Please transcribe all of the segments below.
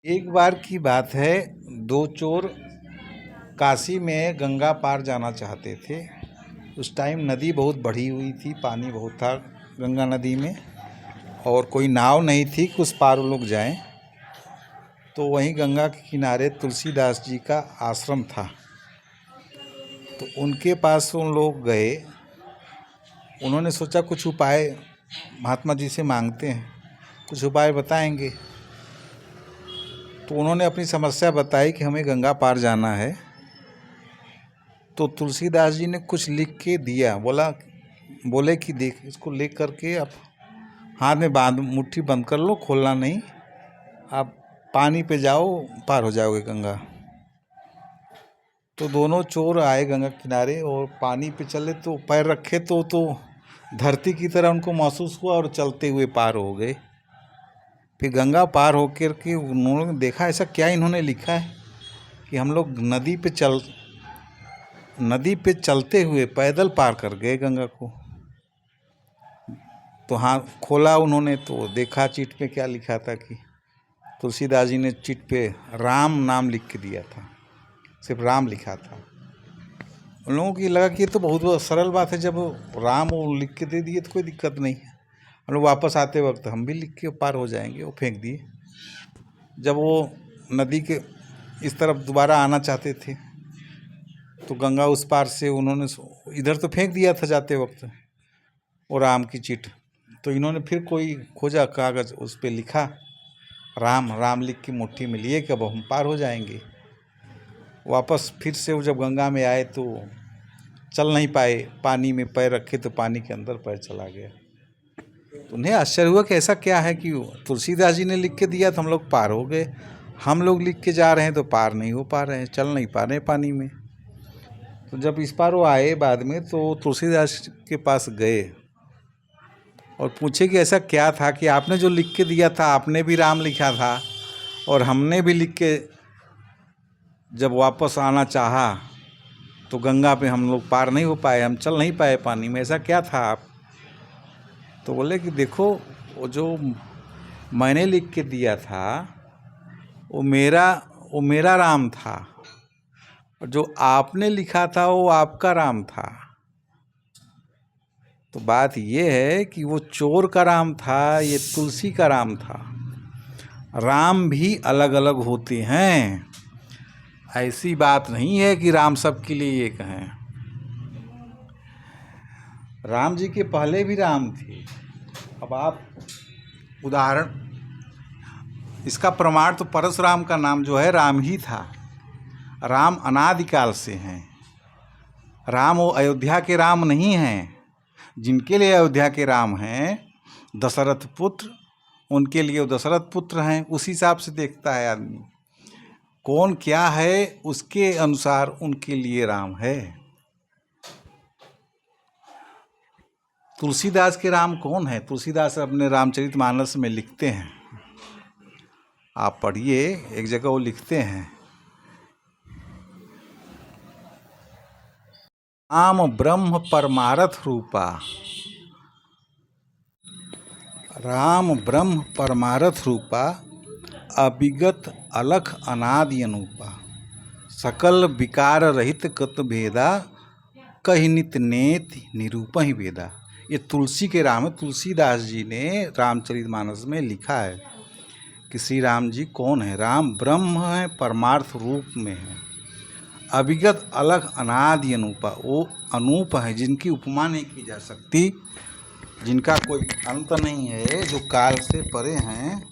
एक बार की बात है, दो चोर काशी में गंगा पार जाना चाहते थे। उस टाइम नदी बहुत बढ़ी हुई थी, पानी बहुत था गंगा नदी में, और कोई नाव नहीं थी कि उस पार वो लोग जाएं। तो वहीं गंगा के किनारे तुलसीदास जी का आश्रम था। तो उनके पास उन लोग गए। उन्होंने सोचा कुछ उपाय महात्मा जी से मांगते हैं, कुछ उपाय बताएंगे। तो उन्होंने अपनी समस्या बताई कि हमें गंगा पार जाना है। तो तुलसीदास जी ने कुछ लिख के दिया, बोले कि देख, इसको ले करके आप हाथ में बांध, मुट्ठी बंद कर लो, खोलना नहीं। आप पानी पे जाओ, पार हो जाओगे गंगा। तो दोनों चोर आए गंगा किनारे और पानी पे चले, तो पैर रखे तो धरती की तरह उनको महसूस हुआ और चलते हुए पार हो गए। फिर गंगा पार होकर के उन्होंने देखा, ऐसा क्या इन्होंने लिखा है कि हम लोग नदी पे चलते हुए पैदल पार कर गए गंगा को। तो हाँ, खोला उन्होंने तो देखा चिट पे क्या लिखा था कि तुलसीदास जी ने चिट पे राम नाम लिख के दिया था, सिर्फ राम लिखा था। उन लोगों की लगा कि ये तो बहुत सरल बात है, जब राम वो लिख के दे दिए तो कोई दिक्कत नहीं है, हम लोग वापस आते वक्त हम भी लिख के पार हो जाएंगे। वो फेंक दिए। जब वो नदी के इस तरफ दोबारा आना चाहते थे तो गंगा उस पार से उन्होंने इधर तो फेंक दिया था जाते वक्त वो राम की चिट। तो इन्होंने फिर कोई खोजा कागज़, उस पर लिखा राम, राम लिख के मुट्ठी में लिए कि अब हम पार हो जाएंगे। वापस फिर से वो जब गंगा में आए तो चल नहीं पाए, पानी में पैर रखे तो पानी के अंदर पैर चला गया। तो उन्हें आश्चर्य हुआ कि ऐसा क्या है कि तुलसीदास जी ने लिख के दिया तो हम लोग पार हो गए, हम लोग लिख के जा रहे हैं तो पार नहीं हो पा रहे हैं, चल नहीं पा रहे हैं पानी में। तो जब इस पार वो आए बाद में, तो तुलसीदास के पास गए और पूछे कि ऐसा क्या था कि आपने जो लिख के दिया था, आपने भी राम लिखा था और हमने भी लिख के जब वापस आना चाहा तो गंगा पे हम लोग पार नहीं हो पाए, हम चल नहीं पाए पानी में, ऐसा क्या था आप? तो बोले कि देखो, वो जो मैंने लिख के दिया था वो मेरा राम था, और जो आपने लिखा था वो आपका राम था। तो बात ये है कि वो चोर का राम था, ये तुलसी का राम था। राम भी अलग अलग होते हैं, ऐसी बात नहीं है कि राम सबके लिए एक हैं। राम जी के पहले भी राम थे। अब आप उदाहरण, इसका प्रमाण तो परशुराम का नाम जो है राम ही था। राम अनादिकाल से हैं। राम वो अयोध्या के राम नहीं हैं। जिनके लिए अयोध्या के राम हैं, दशरथ पुत्र, उनके लिए वो दशरथ पुत्र हैं। उस हिसाब से देखता है आदमी, कौन क्या है उसके अनुसार उनके लिए राम है। तुलसीदास के राम कौन है? तुलसीदास अपने रामचरितमानस में लिखते हैं, आप पढ़िए, एक जगह वो लिखते हैं, राम ब्रह्म परमारथ रूपा, राम ब्रह्म परमारथ रूपा, अविगत अलख अनादि अनूपा, सकल विकार रहित कृत भेदा, कहि नित नेति निरूपहि वेदा। ये तुलसी के राम है। तुलसीदास जी ने रामचरितमानस में लिखा है कि श्री राम जी कौन है। राम ब्रह्म है, परमार्थ रूप में है, अविगत अलग अनादि अनूपा, वो अनूप है, जिनकी उपमा नहीं की जा सकती, जिनका कोई अंत नहीं है, जो काल से परे हैं,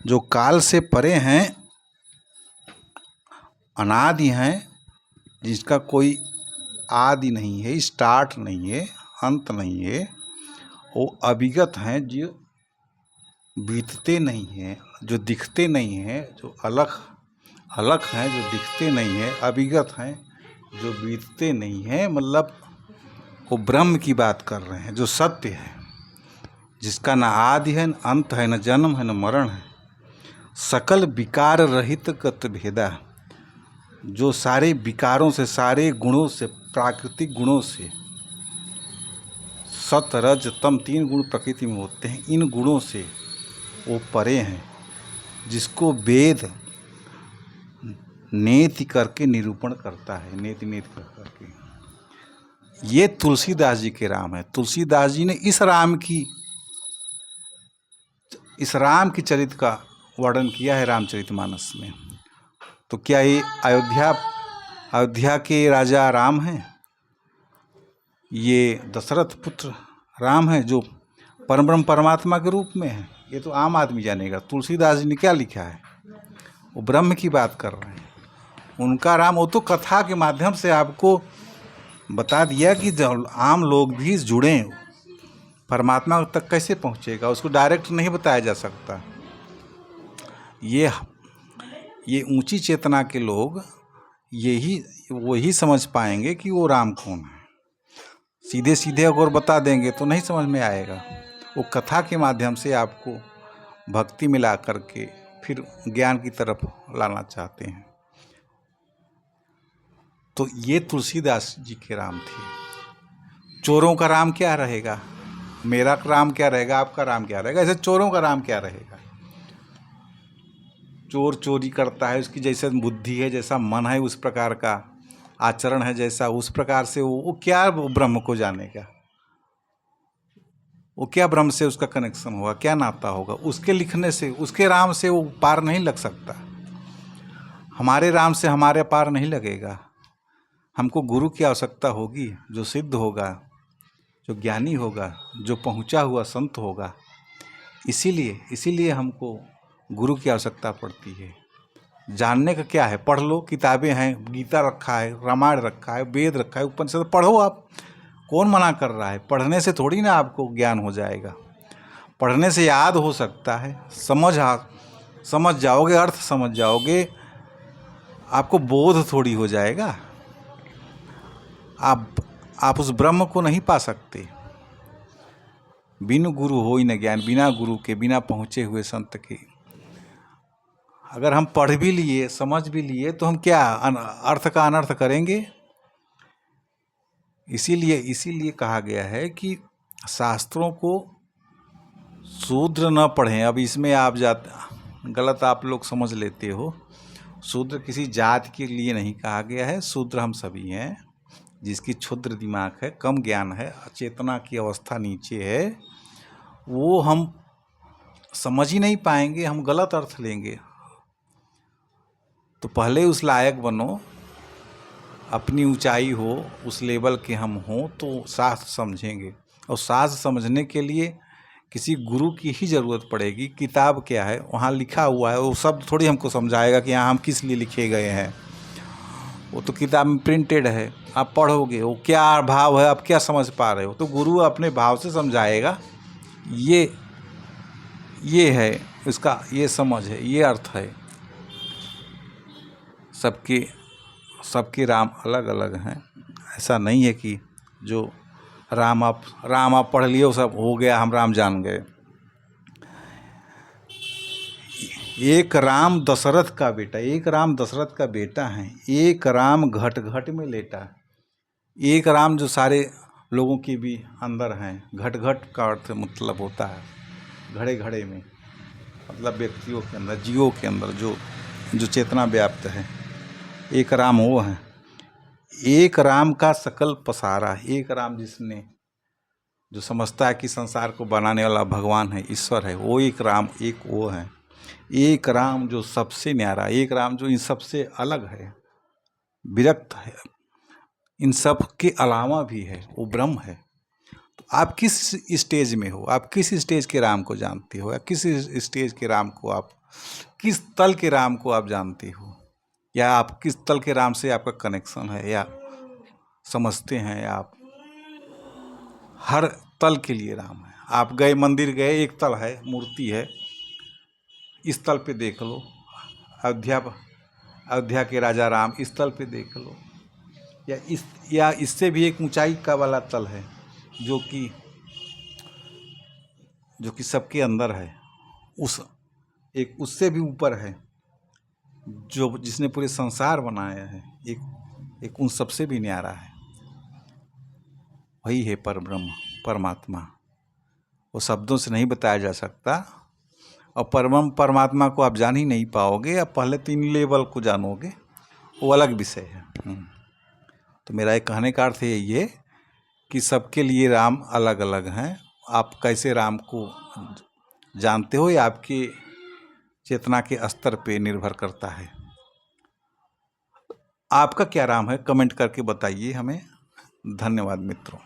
जो काल से परे हैं, अनादि हैं, जिसका कोई आदि नहीं है, स्टार्ट नहीं है, अंत नहीं है। वो अविगत हैं, जो बीतते नहीं हैं, जो दिखते नहीं हैं, जो अलग हैं, जो दिखते नहीं हैं, अविगत हैं, जो बीतते नहीं हैं। मतलब वो ब्रह्म की बात कर रहे हैं, जो सत्य है, जिसका न आदि है, न अंत है, न जन्म है, न मरण है। सकल विकार रहित कृत भेदा, जो सारे विकारों से, सारे गुणों से, प्राकृतिक गुणों से, सत रज तम 3 गुण प्रकृति में होते हैं, इन गुणों से वो परे हैं, जिसको वेद नेति करके निरूपण करता है, नेति नेति कर करके। ये तुलसीदास जी के राम है। तुलसीदास जी ने इस राम की चरित्र का वर्णन किया है रामचरितमानस में। तो क्या ये अयोध्या के राजा राम हैं? ये दशरथ पुत्र राम है जो परमब्रह्म परमात्मा के रूप में है? ये तो आम आदमी जानेगा। तुलसीदास जी ने क्या लिखा है? वो ब्रह्म की बात कर रहे हैं। उनका राम वो तो कथा के माध्यम से आपको बता दिया कि जब आम लोग भी जुड़ें, परमात्मा तक कैसे पहुँचेगा, उसको डायरेक्ट नहीं बताया जा सकता। ये ऊंची चेतना के लोग वही समझ पाएंगे कि वो राम कौन है। सीधे सीधे अगर बता देंगे तो नहीं समझ में आएगा। वो कथा के माध्यम से आपको भक्ति मिला करके फिर ज्ञान की तरफ लाना चाहते हैं। तो ये तुलसीदास जी के राम थे। चोरों का राम क्या रहेगा? मेरा राम क्या रहेगा? आपका राम क्या रहेगा? ऐसे चोरों का राम क्या रहेगा? चोर चोरी करता है, उसकी जैसे बुद्धि है, जैसा मन है, उस प्रकार का आचरण है, जैसा उस प्रकार से वो क्या ब्रह्म को जानेगा? वो क्या ब्रह्म से उसका कनेक्शन होगा? क्या नाता होगा? उसके लिखने से, उसके राम से वो पार नहीं लग सकता। हमारे राम से हमारे पार नहीं लगेगा। हमको गुरु की आवश्यकता होगी, जो सिद्ध होगा, जो ज्ञानी होगा, जो पहुंचा हुआ संत होगा। इसीलिए हमको गुरु की आवश्यकता पड़ती है। जानने का क्या है? पढ़ लो, किताबें हैं, गीता रखा है, रामायण रखा है, वेद रखा है, उपनिषद पढ़ो। आप कौन मना कर रहा है? पढ़ने से थोड़ी ना आपको ज्ञान हो जाएगा। पढ़ने से याद हो सकता है, समझ जाओगे, अर्थ समझ जाओगे, आपको बोध थोड़ी हो जाएगा। आप उस ब्रह्म को नहीं पा सकते। बिनु गुरु हो ही न ज्ञान, बिना गुरु के, बिना पहुँचे हुए संत के। अगर हम पढ़ भी लिए, समझ भी लिए, तो हम क्या अर्थ का अनर्थ करेंगे? इसीलिए कहा गया है कि शास्त्रों को शूद्र न पढ़ें। अब इसमें गलत आप लोग समझ लेते हो। शूद्र किसी जाति के लिए नहीं कहा गया है। शूद्र हम सभी हैं। जिसकी क्षुद्र दिमाग है, कम ज्ञान है, चेतना की अवस्था नीचे है, वो हम समझ ही नहीं पाएंगे, हम गलत अर्थ लेंगे। तो पहले उस लायक बनो, अपनी ऊंचाई हो, उस लेवल के हम हों तो शास्त्र समझेंगे। और शास्त्र समझने के लिए किसी गुरु की ही ज़रूरत पड़ेगी। किताब क्या है? वहाँ लिखा हुआ है, वो शब्द थोड़ी हमको समझाएगा कि यहाँ हम किस लिए लिखे गए हैं। वो तो किताब में प्रिंटेड है, आप पढ़ोगे, वो क्या भाव है, आप क्या समझ पा रहे हो। तो गुरु अपने भाव से समझाएगा। ये है इसका, ये समझ है, ये अर्थ है। सबके राम अलग अलग हैं। ऐसा नहीं है कि जो राम आप पढ़ लिए वो सब हो गया, हम राम जान गए। एक राम दशरथ का बेटा, एक राम दशरथ का बेटा है। एक राम घट घट में लेटा। एक राम जो सारे लोगों के भी अंदर हैं। घट घट का अर्थ मतलब होता है घड़े घड़े में, मतलब व्यक्तियों के अंदर, जीवों के अंदर जो चेतना व्याप्त है। एक राम वो है। एक राम का सकल पसारा। एक राम जो समझता है कि संसार को बनाने वाला भगवान है, ईश्वर है, वो एक राम, एक वो है। एक राम जो सबसे न्यारा, एक राम जो इन सबसे अलग है, विरक्त है, इन सब के अलावा भी है, वो ब्रह्म है। तो आप किस स्टेज में हो? आप किस स्टेज के राम को जानते हो? या किस स्टेज के राम को आप, किस तल के राम को आप जानते हो? या आप किस तल के राम से आपका कनेक्शन है, या समझते हैं? या आप हर तल के लिए राम है। आप गए, मंदिर गए, एक तल है, मूर्ति है, इस तल पे देख लो। अयोध्या के राजा राम, इस तल पे देख लो। या इससे भी एक ऊंचाई का वाला तल है जो कि सबके अंदर है। उससे भी ऊपर है जिसने पूरे संसार बनाया है। एक उन सबसे भी न्यारा है। वही है परब्रह्म, परमात्मा। वो शब्दों से नहीं बताया जा सकता। और परम परमात्मा को आप जान ही नहीं पाओगे, आप पहले 3 लेवल को जानोगे, वो अलग विषय है। तो मेरा एक कहने का अर्थ यही है कि सबके लिए राम अलग अलग हैं। आप कैसे राम को जानते हो, ये आपकी चेतना के स्तर पे निर्भर करता है। आपका क्या राम है, कमेंट करके बताइए हमें। धन्यवाद मित्रों।